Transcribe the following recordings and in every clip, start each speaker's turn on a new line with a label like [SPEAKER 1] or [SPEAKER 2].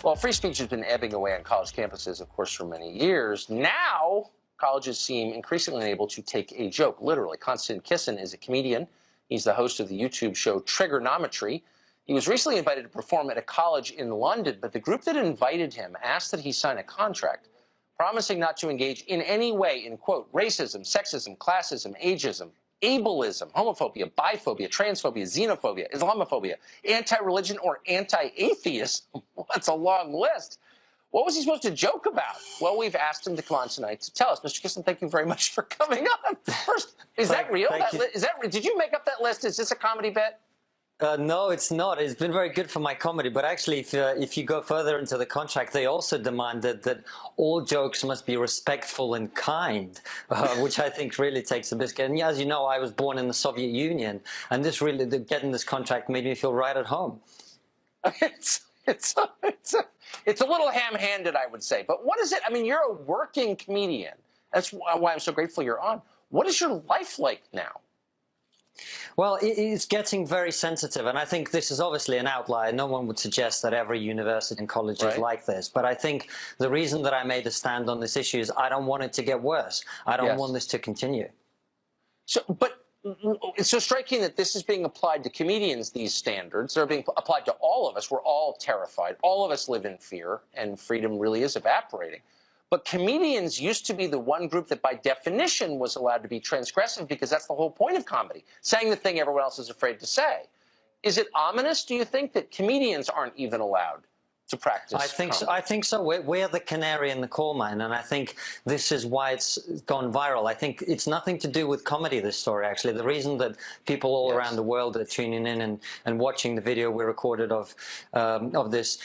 [SPEAKER 1] Well, free speech has been ebbing away on college campuses, of course, for many years. Now, colleges seem increasingly able to take a joke, literally. Konstantin Kisin is a comedian. He's the host of the YouTube show TRIGGERnometry. He was recently invited to perform at a college in London, but the group that invited him asked that he sign a contract promising not to engage in any way in, quote, racism, sexism, classism, ageism, ableism, homophobia, biphobia, transphobia, xenophobia, Islamophobia, anti-religion, or anti-atheism. That's a long list. What was he supposed to joke about? Well, we've asked him to come on tonight to tell us. Mr. Kisin, thank you very much for coming on. First, is that real? Did you make up that list? Is this a comedy bit?
[SPEAKER 2] No, it's not. It's been very good for my comedy. But actually, if you go further into the contract, they also demanded that all jokes must be respectful and kind, which I think really takes the biscuit. And as you know, I was born in the Soviet Union, and this really, getting this contract made me feel right at home.
[SPEAKER 1] It's a little ham-handed, I would say. But what is it? I mean, you're a working comedian. That's why I'm so grateful you're on. What is your life like now?
[SPEAKER 2] Well, it's getting very sensitive, and I think this is obviously an outlier. No one would suggest that every university and college is like this. But I think the reason that I made a stand on this issue is I don't want it to get worse. I don't want this to continue.
[SPEAKER 1] So, but it's so striking that this is being applied to comedians, these standards. They're being applied to all of us. We're all terrified. All of us live in fear, and freedom really is evaporating. But comedians used to be the one group that by definition was allowed to be transgressive, because that's the whole point of comedy, saying the thing everyone else is afraid to say. Is it ominous, do you think, that comedians aren't even allowed to practice comedy?
[SPEAKER 2] I think so. We're the canary in the coal mine, and I think this is why it's gone viral. I think it's nothing to do with comedy, this story, actually. The reason that people all around the world are tuning in and watching the video we recorded of this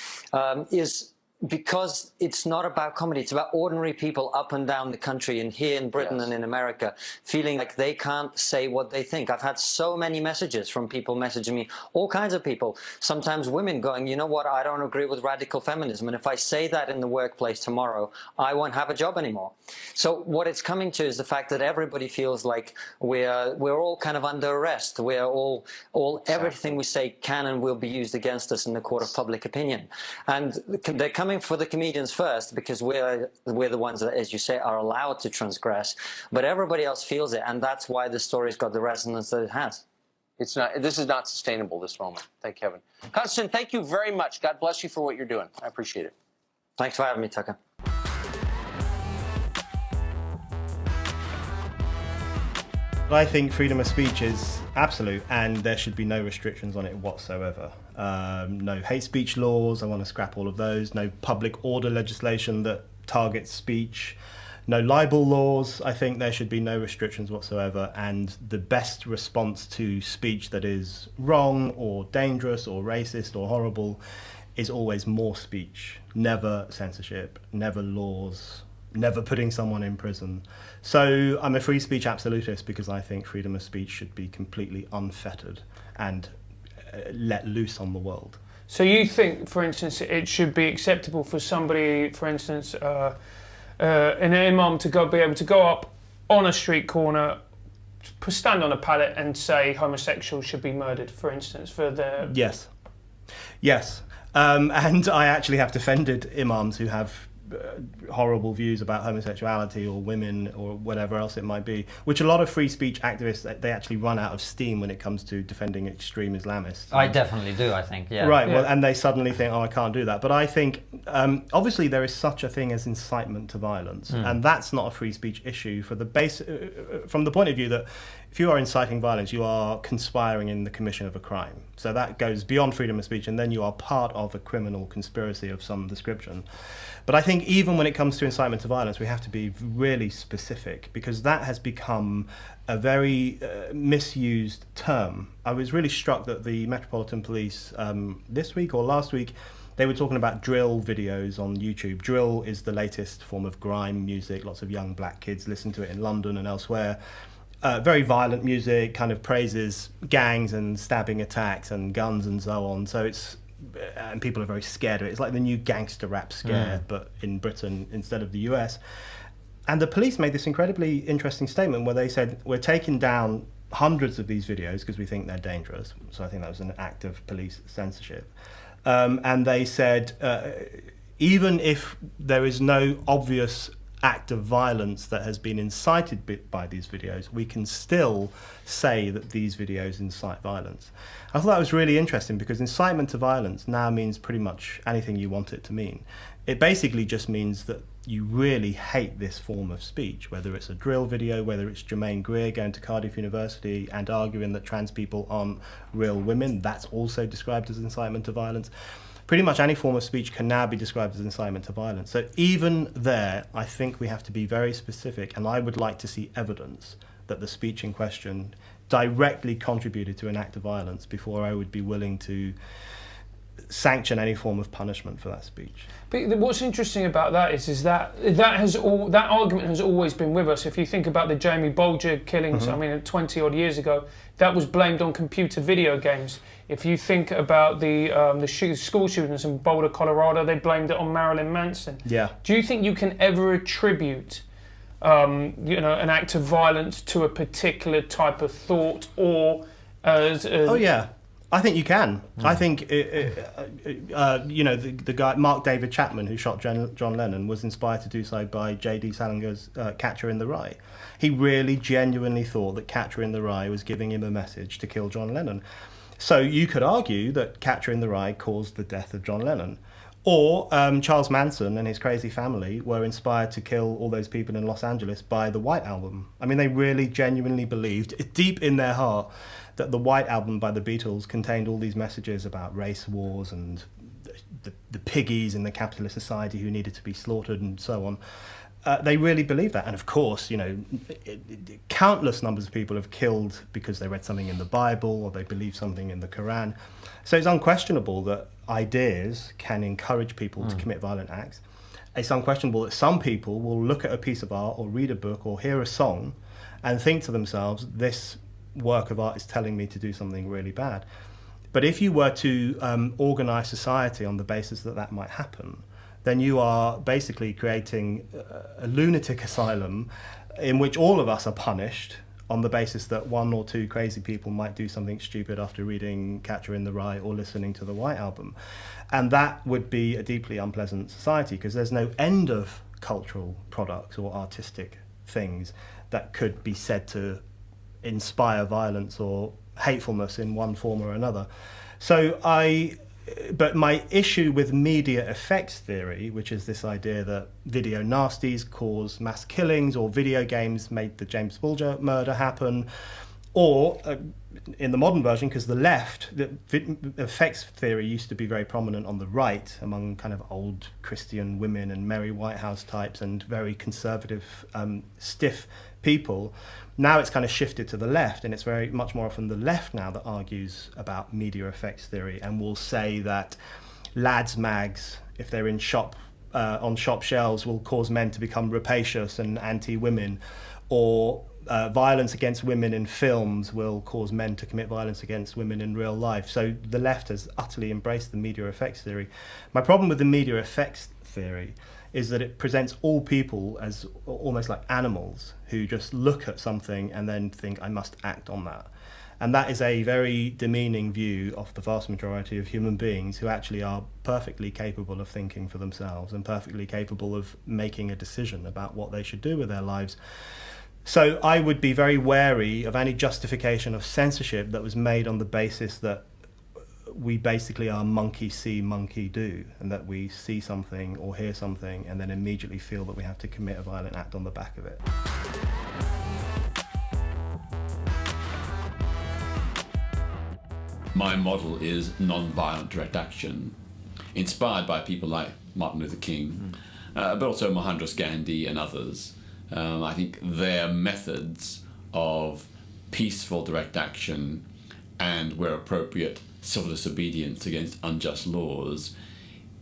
[SPEAKER 2] is because it's not about comedy. It's about ordinary people up and down the country, and here in Britain and in America, feeling like they can't say what they think. I've had so many messages from people messaging me, all kinds of people, sometimes women going, you know what, I don't agree with radical feminism, and if I say that in the workplace tomorrow, I won't have a job anymore. So what it's coming to is the fact that everybody feels like we're all kind of under arrest. We're all everything we say can and will be used against us in the court of public opinion. And they're coming for the comedians first, because we're the ones that, as you say, are allowed to transgress, but everybody else feels it, and that's why the story's got the resonance that it has.
[SPEAKER 1] It's not. This is not sustainable, this moment. Thank Kevin. Konstantin, thank you very much. God bless you for what you're doing. I appreciate it.
[SPEAKER 2] Thanks for having me, Tucker.
[SPEAKER 3] I think freedom of speech is absolute, and there should be no restrictions on it whatsoever. No hate speech laws, I want to scrap all of those. No public order legislation that targets speech. No libel laws. I think there should be no restrictions whatsoever, and the best response to speech that is wrong or dangerous or racist or horrible is always more speech. Never censorship, never laws, never putting someone in prison. So I'm a free speech absolutist, because I think freedom of speech should be completely unfettered and let loose on the world.
[SPEAKER 4] So you think, for instance, it should be acceptable for somebody, for instance, an imam to be able to go up on a street corner, stand on a pallet and say homosexuals should be murdered, for instance, for their...
[SPEAKER 3] Yes. Yes. And I actually have defended imams who have horrible views about homosexuality or women or whatever else it might be, which a lot of free speech activists, they actually run out of steam when it comes to defending extreme Islamists.
[SPEAKER 5] I definitely do, I think, yeah.
[SPEAKER 3] Right, well, and they suddenly think, oh, I can't do that. But I think, obviously there is such a thing as incitement to violence, and that's not a free speech issue for the from the point of view that if you are inciting violence, you are conspiring in the commission of a crime. So that goes beyond freedom of speech, and then you are part of a criminal conspiracy of some description. But I think even when it comes to incitement to violence, we have to be really specific, because that has become a very misused term. I was really struck that the Metropolitan Police this week or last week, they were talking about drill videos on YouTube. Drill is the latest form of grime music. Lots of young black kids listen to it in London and elsewhere. Very violent music, kind of praises gangs and stabbing attacks and guns and so on. So it's, and people are very scared of it. It's like the new gangster rap scare, but in Britain instead of the US. And the police made this incredibly interesting statement where they said, we're taking down hundreds of these videos because we think they're dangerous. So I think that was an act of police censorship. and they said even if there is no obvious act of violence that has been incited by these videos, we can still say that these videos incite violence. I thought that was really interesting, because incitement to violence now means pretty much anything you want it to mean. It basically just means that you really hate this form of speech, whether it's a drill video, whether it's Jermaine Greer going to Cardiff University and arguing that trans people aren't real women. That's also described as incitement to violence. Pretty much any form of speech can now be described as incitement to violence. So even there, I think we have to be very specific, and I would like to see evidence that the speech in question directly contributed to an act of violence before I would be willing to sanction any form of punishment for that speech.
[SPEAKER 4] But what's interesting about that is that that argument has always been with us. If you think about the Jamie Bolger killings, I mean, 20 odd years ago, that was blamed on computer video games. If you think about the school shootings in Boulder, Colorado, they blamed it on Marilyn Manson.
[SPEAKER 3] Yeah.
[SPEAKER 4] Do you think you can ever attribute an act of violence to a particular type of thought, or
[SPEAKER 3] oh yeah, I think you can. I think the guy Mark David Chapman, who shot John Lennon, was inspired to do so by J.D. Salinger's Catcher in the Rye. He really genuinely thought that Catcher in the Rye was giving him a message to kill John Lennon. So you could argue that Catcher in the Rye caused the death of John Lennon. Or Charles Manson and his crazy family were inspired to kill all those people in Los Angeles by the White Album. I mean, they really genuinely believed, deep in their heart, that the White Album by the Beatles contained all these messages about race wars and the piggies in the capitalist society who needed to be slaughtered and so on. They really believed that. And of course, countless numbers of people have killed because they read something in the Bible or they believe something in the Quran. So it's unquestionable that ideas can encourage people to commit violent acts. It's unquestionable that some people will look at a piece of art or read a book or hear a song and think to themselves, this work of art is telling me to do something really bad. But if you were to organise society on the basis that that might happen, then you are basically creating a lunatic asylum in which all of us are punished on the basis that one or two crazy people might do something stupid after reading Catcher in the Rye or listening to the White Album. And that would be a deeply unpleasant society, because there's no end of cultural products or artistic things that could be said to inspire violence or hatefulness in one form or another. But my issue with media effects theory, which is this idea that video nasties cause mass killings, or video games made the James Bulger murder happen, or in the modern version, because the left, the effects theory used to be very prominent on the right among kind of old Christian women and Mary Whitehouse types and very conservative, stiff people. Now it's kind of shifted to the left, and it's very much more often the left now that argues about media effects theory and will say that lads' mags, if they're in on shop shelves, will cause men to become rapacious and anti-women, or violence against women in films will cause men to commit violence against women in real life. So the left has utterly embraced the media effects theory. My problem with the media effects theory is that it presents all people as almost like animals who just look at something and then think, I must act on that. And that is a very demeaning view of the vast majority of human beings who actually are perfectly capable of thinking for themselves and perfectly capable of making a decision about what they should do with their lives. So I would be very wary of any justification of censorship that was made on the basis that we basically are monkey see, monkey do, and that we see something or hear something and then immediately feel that we have to commit a violent act on the back of it.
[SPEAKER 6] My model is non-violent direct action, inspired by people like Martin Luther King, but also Mohandas Gandhi and others. I think their methods of peaceful direct action and, where appropriate, civil disobedience against unjust laws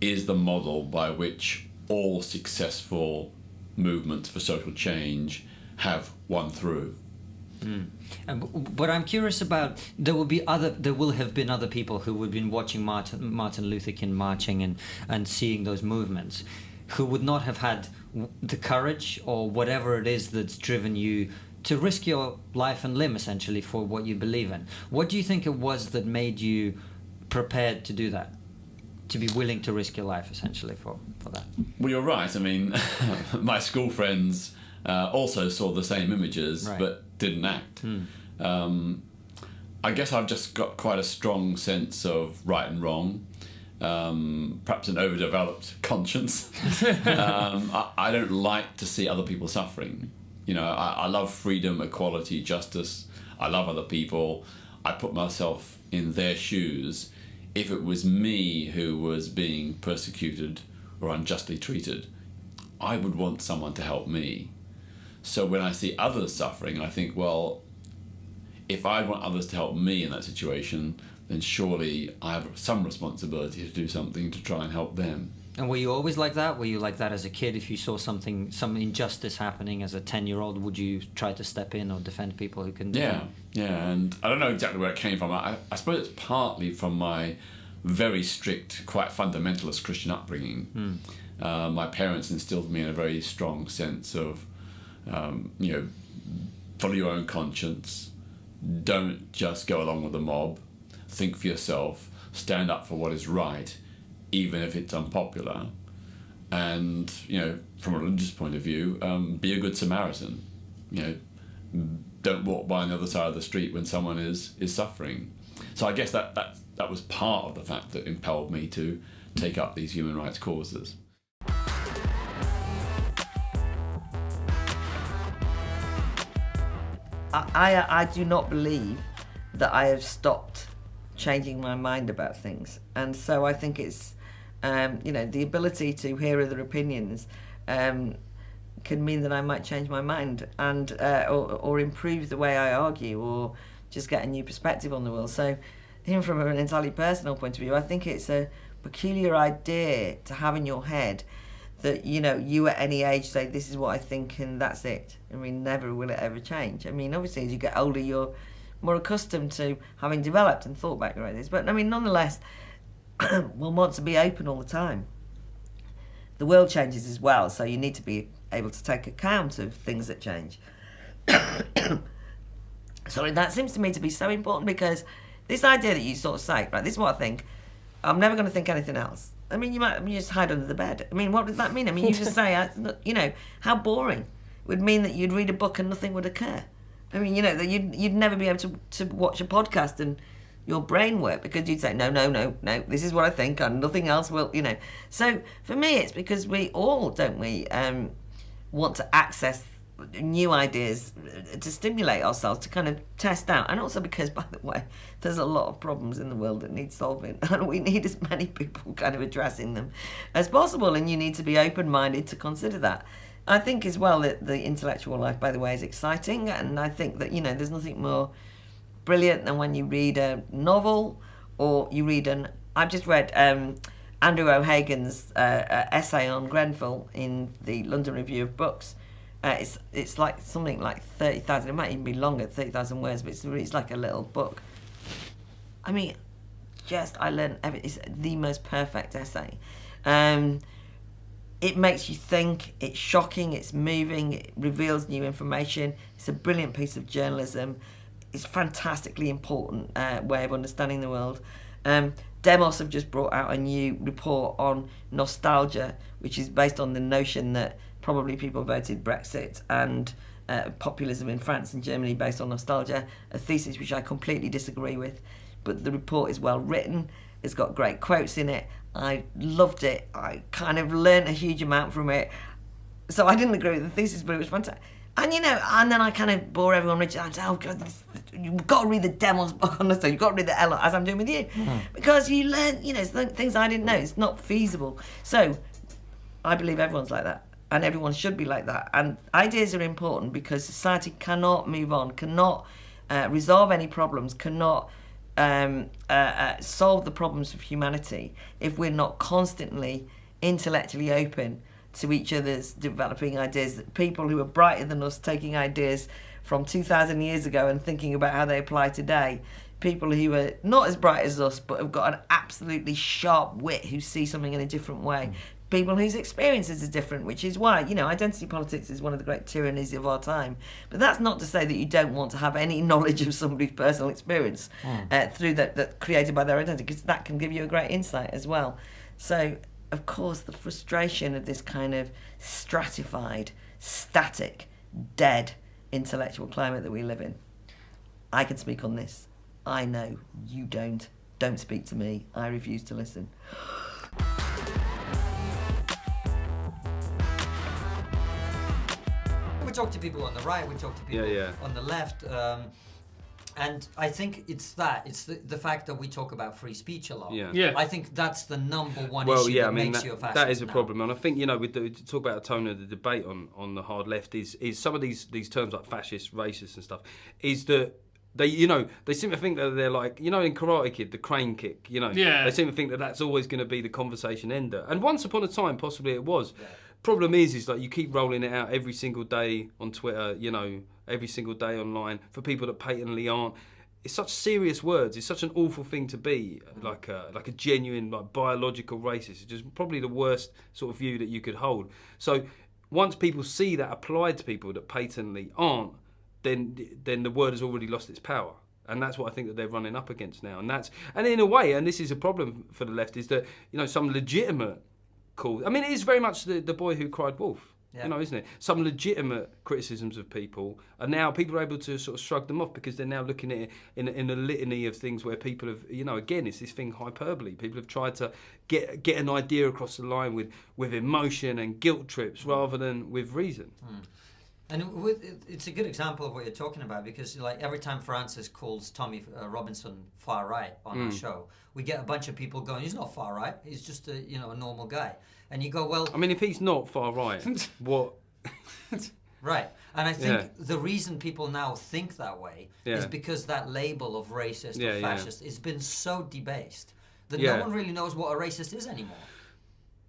[SPEAKER 6] is the model by which all successful movements for social change have won through.
[SPEAKER 5] But I'm curious about, there will have been other people who have been watching Martin Luther King marching and seeing those movements, who would not have had the courage or whatever it is that's driven you to risk your life and limb essentially for what you believe in. What do you think it was that made you prepared to do that? to be willing to risk your life essentially for that.
[SPEAKER 6] Well, you're right. I mean, my school friends also saw the same images,
[SPEAKER 5] Right.
[SPEAKER 6] but didn't act. I guess I've just got quite a strong sense of right and wrong, perhaps an overdeveloped conscience. I don't like to see other people suffering. You know, I love freedom, equality, justice. I love other people. I put myself in their shoes. If it was me who was being persecuted or unjustly treated, I would want someone to help me. So when I see others suffering, I think, well, if I want others to help me in that situation, then surely I have some responsibility to do something to try and help them.
[SPEAKER 5] And were you always like that? Were you like that as a kid? If you saw some injustice happening as a 10-year-old, would you try to step in or defend people who can do that?
[SPEAKER 6] Yeah, and I don't know exactly where it came from. I suppose it's partly from my very strict, quite fundamentalist Christian upbringing. My parents instilled in me a very strong sense of, you know, follow your own conscience, don't just go along with the mob, think for yourself, stand up for what is right, even if it's unpopular, and, you know, from a religious point of view, be a good Samaritan. You know, don't walk by on the other side of the street when someone is suffering. So I guess that was part of the fact that impelled me to take up these human rights causes.
[SPEAKER 7] I do not believe that I have stopped changing my mind about things, and so I think it's you know, the ability to hear other opinions can mean that I might change my mind and or improve the way I argue, or just get a new perspective on the world. So even from an entirely personal point of view, I think it's a peculiar idea to have in your head that, you know, you at any age say, this is what I think and that's it. I mean, never will it ever change. I mean, obviously as you get older, you're more accustomed to having developed and thought back your ideas. But I mean, nonetheless, one wants to be open all the time. The world changes as well, so you need to be able to take account of things that change. So that seems to me to be so important, because this idea that you sort of say, right, this is what I think, I'm never going to think anything else. I mean, you just hide under the bed. I mean, what does that mean? I mean, you just say, you know, how boring. It would mean that you'd read a book and nothing would occur. I mean, you know, that you'd never be able to watch a podcast and your brain work, because you'd say, no, this is what I think and nothing else will, you know. So for me, it's because we all, don't we, want to access new ideas to stimulate ourselves, to kind of test out. And also because, by the way, there's a lot of problems in the world that need solving, and we need as many people kind of addressing them as possible, and you need to be open-minded to consider that. I think as well that the intellectual life, by the way, is exciting, and I think that, you know, there's nothing more brilliant than when you read a novel, or you read I've just read Andrew O'Hagan's essay on Grenfell in the London Review of Books. It's like something like 30,000, it might even be longer, 30,000 words, but it's like a little book. I mean, I learned it's the most perfect essay. It makes you think, it's shocking, it's moving, it reveals new information, it's a brilliant piece of journalism, it's a fantastically important way of understanding the world. Demos have just brought out a new report on nostalgia, which is based on the notion that probably people voted Brexit and populism in France and Germany based on nostalgia, a thesis which I completely disagree with. But the report is well written, it's got great quotes in it, I loved it, I kind of learned a huge amount from it. So I didn't agree with the thesis, but it was fantastic. And, you know, and then I kind of bore everyone rich. I say, oh, God, you've got to read the Demo's book on this, you've got to read the Ella, as I'm doing with you. Because you learn, you know, things I didn't know. It's not feasible. So I believe everyone's like that, and everyone should be like that. And ideas are important, because society cannot move on, cannot resolve any problems, cannot solve the problems of humanity if we're not constantly intellectually open to each other's developing ideas. People who are brighter than us taking ideas from 2,000 years ago and thinking about how they apply today. People who are not as bright as us but have got an absolutely sharp wit, who see something in a different way. People whose experiences are different, which is why, you know, identity politics is one of the great tyrannies of our time. But that's not to say that you don't want to have any knowledge of somebody's personal experience through that created by their identity, because that can give you a great insight as well. So, of course, the frustration of this kind of stratified, static, dead intellectual climate that we live in. I can speak on this. I know you don't. Don't speak to me. I refuse to listen.
[SPEAKER 5] We talk to people on the right, we talk to people on the left, and I think it's the fact that we talk about free speech a lot.
[SPEAKER 4] Yeah.
[SPEAKER 5] I think that's the number one issue that makes you a fascist.
[SPEAKER 8] That is a
[SPEAKER 5] now.
[SPEAKER 8] problem, and I think, to talk about the tone of the debate on the hard left is some of these terms like fascist, racist and stuff, is that they seem to think that they're like, in Karate Kid, the crane kick, they seem to think that that's always going to be the conversation ender. And once upon a time, possibly it was. Yeah. Problem is like you keep rolling it out every single day on Twitter, every single day online for people that patently aren't. It's such serious words. It's such an awful thing to be, like a genuine, like, biological racist. It's just probably the worst sort of view that you could hold. So once people see that applied to people that patently aren't, then the word has already lost its power. And that's what I think that they're running up against now. And in a way, and this is a problem for the left, is that, some legitimate call. I mean, it is very much the boy who cried wolf, isn't it? Some legitimate criticisms of people, and now people are able to sort of shrug them off because they're now looking at it in a litany of things where people have, again, it's this thing, hyperbole. People have tried to get an idea across the line with emotion and guilt trips rather than with reason.
[SPEAKER 5] And it's a good example of what you're talking about, because like every time Francis calls Tommy Robinson far right on our show, we get a bunch of people going, he's not far right, he's just a normal guy. And you go, well,
[SPEAKER 8] I mean, if he's not far right, what?
[SPEAKER 5] Right. And I think the reason people now think that way is because that label of racist or fascist has been so debased that no one really knows what a racist is anymore.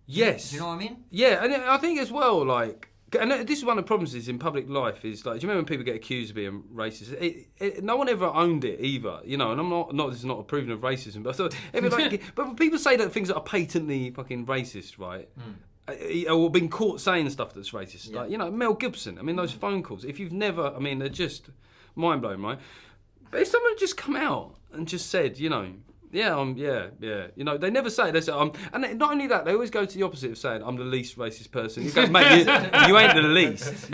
[SPEAKER 8] Yes.
[SPEAKER 5] Do you know what I mean?
[SPEAKER 8] Yeah, and I think as well, like, and this is one of the problems is in public life is like, do you remember when people get accused of being racist? No one ever owned it either, and I'm not. This is not a proving of racism, but I thought, but when people say that things that are patently fucking racist, right? Or been caught saying stuff that's racist, like Mel Gibson. I mean, those phone calls. If you've never, I mean, they're just mind blowing, right? But if someone had just come out and just said, they never say it. They say, and not only that, they always go to the opposite of saying, I'm the least racist person. You go, mate, you ain't the least.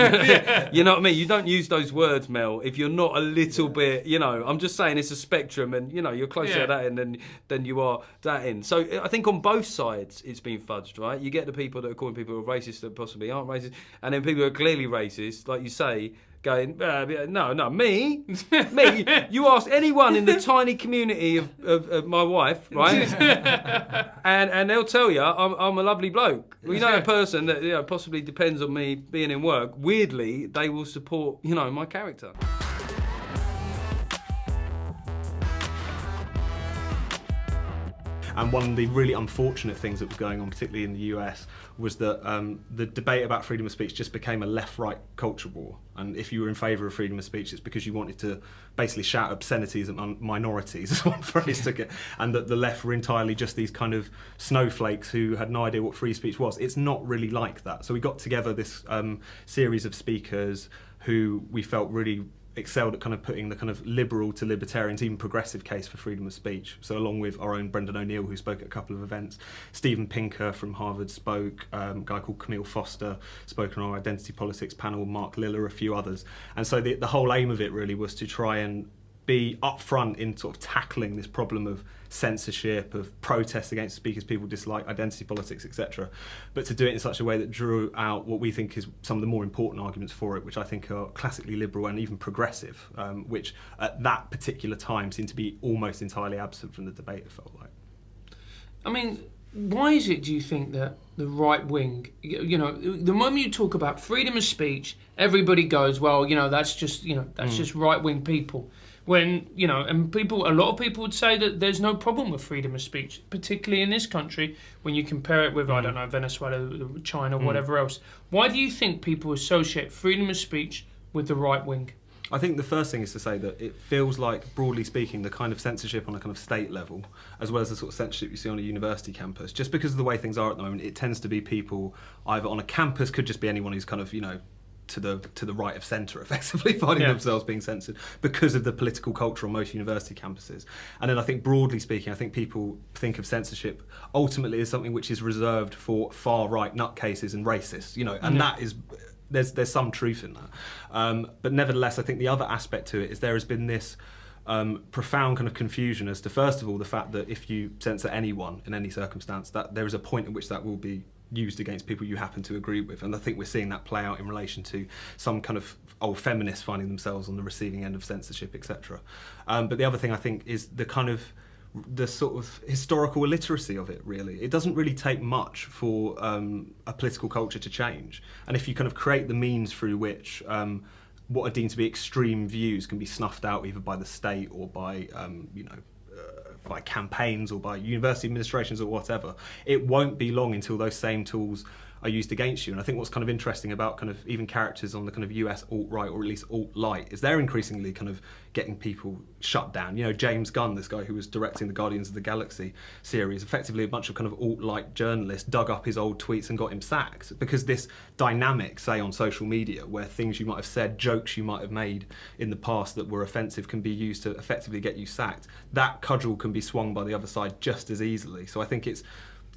[SPEAKER 8] You know what I mean? You don't use those words, Mel, if you're not a little bit, I'm just saying it's a spectrum and, you're closer to that end than you are that end. So I think on both sides it's been fudged, right? You get the people that are calling people racist that possibly aren't racist, and then people who are clearly racist, like you say, going, no, me. You ask anyone in the tiny community of my wife, right? and they'll tell you I'm a lovely bloke. Well, a person that possibly depends on me being in work. Weirdly, they will support my character.
[SPEAKER 3] And one of the really unfortunate things that was going on, particularly in the US, was that the debate about freedom of speech just became a left-right culture war. And if you were in favour of freedom of speech, it's because you wanted to basically shout obscenities at minorities, is one phrase to get, and that the left were entirely just these kind of snowflakes who had no idea what free speech was. It's not really like that. So we got together this series of speakers who we felt really excelled at kind of putting the kind of liberal to libertarians, even progressive case for freedom of speech. So along with our own Brendan O'Neill, who spoke at a couple of events, Stephen Pinker from Harvard spoke, a guy called Camille Foster spoke on our identity politics panel, Mark Liller, a few others. And so the whole aim of it really was to try and be upfront in sort of tackling this problem of censorship, of protests against speakers people dislike, identity politics, etc. But to do it in such a way that drew out what we think is some of the more important arguments for it, which I think are classically liberal and even progressive, which at that particular time seemed to be almost entirely absent from the debate, it felt like.
[SPEAKER 4] I mean, why is it, do you think, that the right wing, the moment you talk about freedom of speech, everybody goes, well, that's just, just right wing people. When, and a lot of people would say that there's no problem with freedom of speech, particularly in this country, when you compare it with, I don't know, Venezuela, China, whatever else. Why do you think people associate freedom of speech with the right wing?
[SPEAKER 3] I think the first thing is to say that it feels like, broadly speaking, the kind of censorship on a kind of state level, as well as the sort of censorship you see on a university campus, just because of the way things are at the moment, it tends to be people either on a campus, could just be anyone who's kind of, to the right of centre, effectively finding themselves being censored because of the political culture on most university campuses. And then I think broadly speaking, I think people think of censorship ultimately as something which is reserved for far right nutcases and racists, and that is. There's some truth in that, but nevertheless, I think the other aspect to it is there has been this profound kind of confusion as to, first of all, the fact that if you censor anyone in any circumstance, that there is a point at which that will be used against people you happen to agree with, and I think we're seeing that play out in relation to some kind of old feminists finding themselves on the receiving end of censorship, etc. But the other thing I think is the sort of historical illiteracy of it, really. It doesn't really take much for a political culture to change. And if you kind of create the means through which what are deemed to be extreme views can be snuffed out either by the state or by, by campaigns or by university administrations or whatever, it won't be long until those same tools are used against you. And I think what's kind of interesting about kind of even characters on the kind of US alt-right or at least alt-light is they're increasingly kind of getting people shut down. James Gunn, this guy who was directing the Guardians of the Galaxy series, effectively a bunch of kind of alt-light journalists dug up his old tweets and got him sacked because this dynamic, say on social media, where things you might have said, jokes you might have made in the past that were offensive can be used to effectively get you sacked. That cudgel can be swung by the other side just as easily. So I think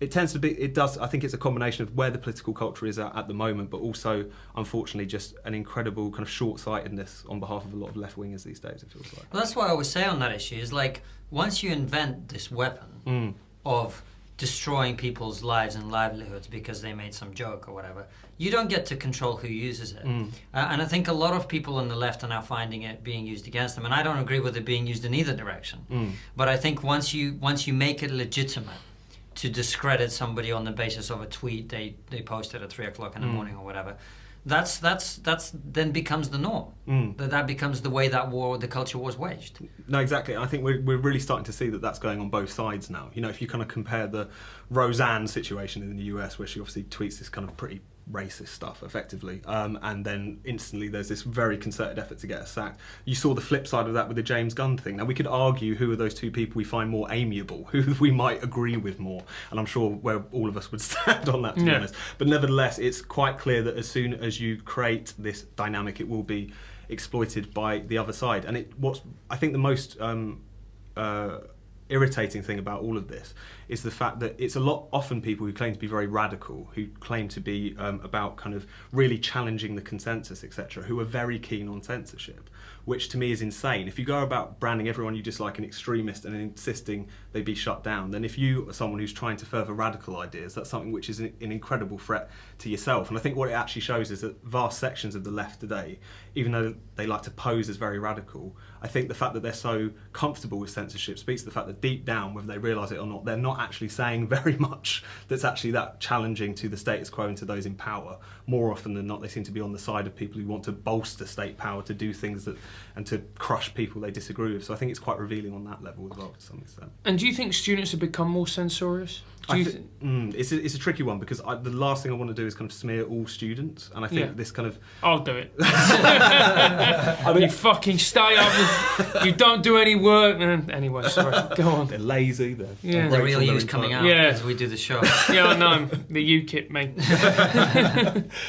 [SPEAKER 3] I think it's a combination of where the political culture is at the moment, but also, unfortunately, just an incredible kind of short-sightedness on behalf of a lot of left-wingers these days, it feels like.
[SPEAKER 5] Well, that's what I always say on that issue, is like, once you invent this weapon of destroying people's lives and livelihoods because they made some joke or whatever, you don't get to control who uses it. And I think a lot of people on the left are now finding it being used against them, and I don't agree with it being used in either direction. But I think once you make it legitimate to discredit somebody on the basis of a tweet they posted at 3 o'clock in the morning or whatever, that's then becomes the norm. That becomes the way the culture was waged.
[SPEAKER 3] No, exactly. I think we're really starting to see that that's going on both sides now. If you kind of compare the Roseanne situation in the US, where she obviously tweets this kind of pretty racist stuff effectively, and then instantly there's this very concerted effort to get her sacked. You saw the flip side of that with the James Gunn thing. Now we could argue who are those two people we find more amiable, who we might agree with more, and I'm sure where all of us would stand on that, to be honest. But nevertheless, it's quite clear that as soon as you create this dynamic, it will be exploited by the other side. And what's I think the most irritating thing about all of this is the fact that it's often people who claim to be very radical, who claim to be about kind of really challenging the consensus, etc., who are very keen on censorship, which to me is insane. If you go about branding everyone you dislike an extremist and insisting they be shut down, then if you are someone who's trying to further radical ideas, that's something which is an incredible threat to yourself. And I think what it actually shows is that vast sections of the left today, even though they like to pose as very radical, I think the fact that they're so comfortable with censorship speaks to the fact that deep down, whether they realise it or not, they're not actually saying very much that's actually that challenging to the status quo and to those in power. More often than not, they seem to be on the side of people who want to bolster state power, to do things and to crush people they disagree with. So I think it's quite revealing on that level as well, to some extent.
[SPEAKER 4] And do you think students have become more censorious?
[SPEAKER 3] It's a tricky one, because the last thing I want to do is kind of smear all students, and I think this kind of...
[SPEAKER 4] I'll do it. I mean, you fucking stay up, you don't do any work. Anyway, sorry, go on.
[SPEAKER 3] They're lazy,
[SPEAKER 5] the real you's coming out as we do the show.
[SPEAKER 4] Yeah, I know, the UKIP, mate.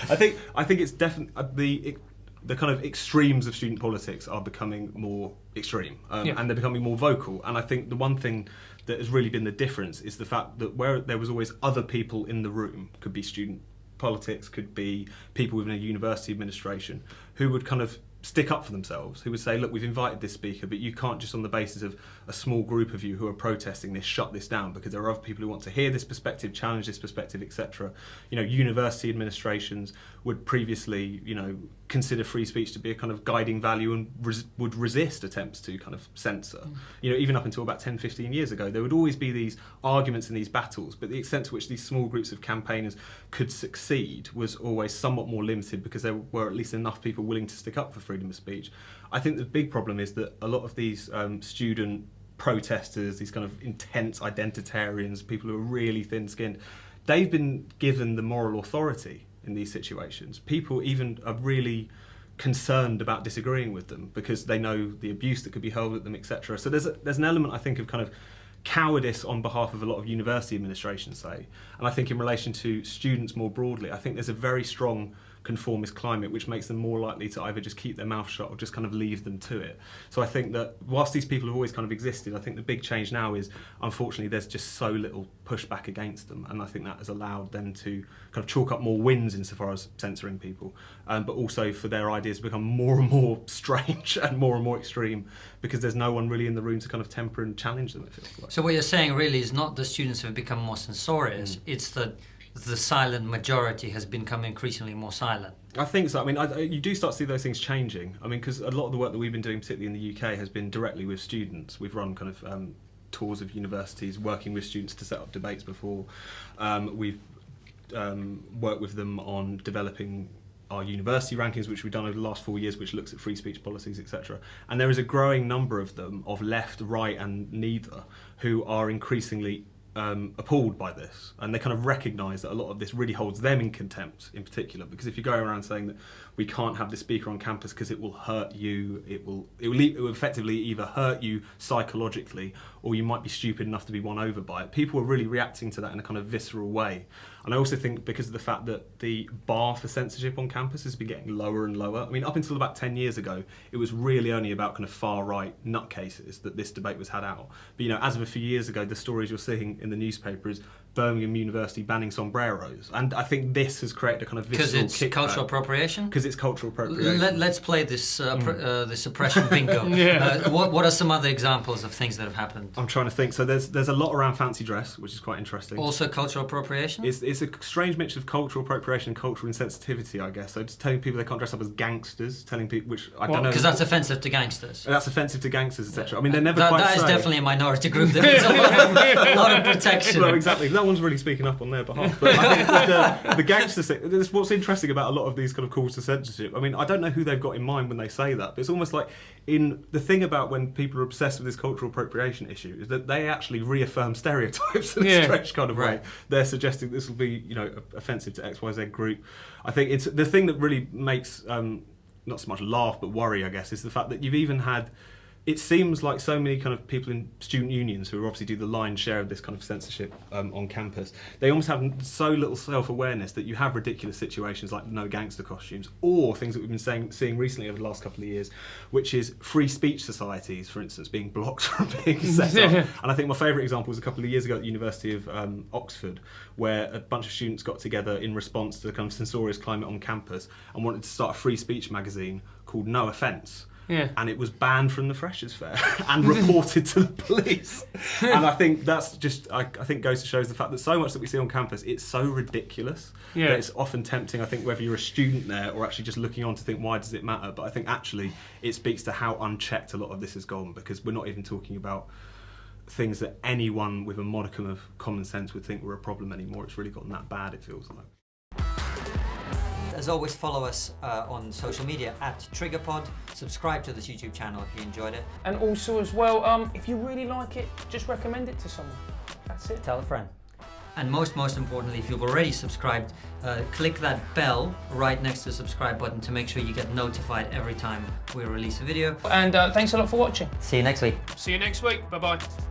[SPEAKER 3] I think it's definitely... The kind of extremes of student politics are becoming more extreme, and they're becoming more vocal. And I think the one thing that has really been the difference is the fact that where there was always other people in the room, could be student politics, could be people within a university administration, who would kind of stick up for themselves, who would say, look, we've invited this speaker, but you can't just on the basis of a small group of you who are protesting this shut this down, because there are other people who want to hear this perspective, challenge this perspective, etc. University administrations would previously, consider free speech to be a kind of guiding value and would resist attempts to kind of censor. Even up until about 10, 15 years ago, there would always be these arguments and these battles, but the extent to which these small groups of campaigners could succeed was always somewhat more limited, because there were at least enough people willing to stick up for freedom of speech. I think the big problem is that a lot of these student protesters, these kind of intense identitarians, people who are really thin-skinned, they've been given the moral authority in these situations. People even are really concerned about disagreeing with them because they know the abuse that could be hurled at them, etc. So there's an element, I think, of kind of cowardice on behalf of a lot of university administrations, say. And I think in relation to students more broadly, I think there's a very strong conformist climate, which makes them more likely to either just keep their mouth shut or just kind of leave them to it. So I think that whilst these people have always kind of existed, I think the big change now is, unfortunately, there's just so little pushback against them, and I think that has allowed them to kind of chalk up more wins insofar as censoring people, but also for their ideas to become more and more strange and more extreme, because there's no one really in the room to kind of temper and challenge them, it feels like.
[SPEAKER 5] So what you're saying really is not the students have become more censorious, it's that the silent majority has become increasingly more silent.
[SPEAKER 3] I think so. I mean, you do start to see those things changing. I mean, because a lot of the work that we've been doing, particularly in the UK, has been directly with students. We've run kind of tours of universities, working with students to set up debates before. We've worked with them on developing our university rankings, which we've done over the last 4 years, which looks at free speech policies, etc. And there is a growing number of them, of left, right and neither, who are increasingly appalled by this, and they kind of recognise that a lot of this really holds them in contempt in particular, because if you go around saying that we can't have this speaker on campus because it will hurt you, it will effectively either hurt you psychologically or you might be stupid enough to be won over by it, people are really reacting to that in a kind of visceral way. And I also think because of the fact that the bar for censorship on campus has been getting lower and lower. I mean, up until about 10 years ago, it was really only about kind of far-right nutcases that this debate was had out. But, you know, as of a few years ago, the stories you're seeing in the newspaper is Birmingham University banning sombreros. And I think this has created a kind of visceral
[SPEAKER 5] Because it's cultural appropriation?
[SPEAKER 3] Because it's cultural appropriation.
[SPEAKER 5] Let's play this this oppression bingo. What are some other examples of things that have happened?
[SPEAKER 3] I'm trying to think. So there's a lot around fancy dress, which is quite interesting.
[SPEAKER 5] Also cultural appropriation?
[SPEAKER 3] It's a strange mix of cultural appropriation and cultural insensitivity, I guess. So just telling people they can't dress up as gangsters, telling people, which I don't know.
[SPEAKER 5] Because that's offensive to gangsters.
[SPEAKER 3] That's offensive to gangsters, etc. I mean, they're never
[SPEAKER 5] that is definitely a minority group. There's a lot of protection.
[SPEAKER 3] Well, exactly. No one's really speaking up on their behalf. But I think the gangsters thing, that's what's interesting about a lot of these kind of calls to censorship. I mean, I don't know who they've got in mind when they say that, but it's almost like the thing about when people are obsessed with this cultural appropriation issue is that they actually reaffirm stereotypes in a strange kind of way. They're suggesting this will be, you know, offensive to XYZ group. I think it's the thing that really makes not so much laugh but worry, I guess, is the fact that you've even had, it seems like so many kind of people in student unions who obviously do the lion's share of this kind of censorship on campus, they almost have so little self-awareness that you have ridiculous situations like no gangster costumes, or things that we've been seeing recently over the last couple of years, which is free speech societies, for instance, being blocked from being set up. And I think my favourite example was a couple of years ago at the University of Oxford, where a bunch of students got together in response to the kind of censorious climate on campus and wanted to start a free speech magazine called No Offence. And it was banned from the Freshers' Fair and reported to the police. And I think that's just, I think goes to show the fact that so much that we see on campus, it's so ridiculous that it's often tempting, I think, whether you're a student there or actually just looking on to think, why does it matter? But I think actually it speaks to how unchecked a lot of this has gone, because we're not even talking about things that anyone with a modicum of common sense would think were a problem anymore. It's really gotten that bad, it feels like.
[SPEAKER 5] As always, follow us on social media at TriggerPod. Subscribe to this YouTube channel if you enjoyed it.
[SPEAKER 4] And also as well, if you really like it, just recommend it to someone. That's it.
[SPEAKER 5] Tell a friend. And most importantly, if you've already subscribed, click that bell right next to the subscribe button to make sure you get notified every time we release a video.
[SPEAKER 4] And thanks a lot for watching.
[SPEAKER 5] See you next week.
[SPEAKER 4] See you next week. Bye-bye.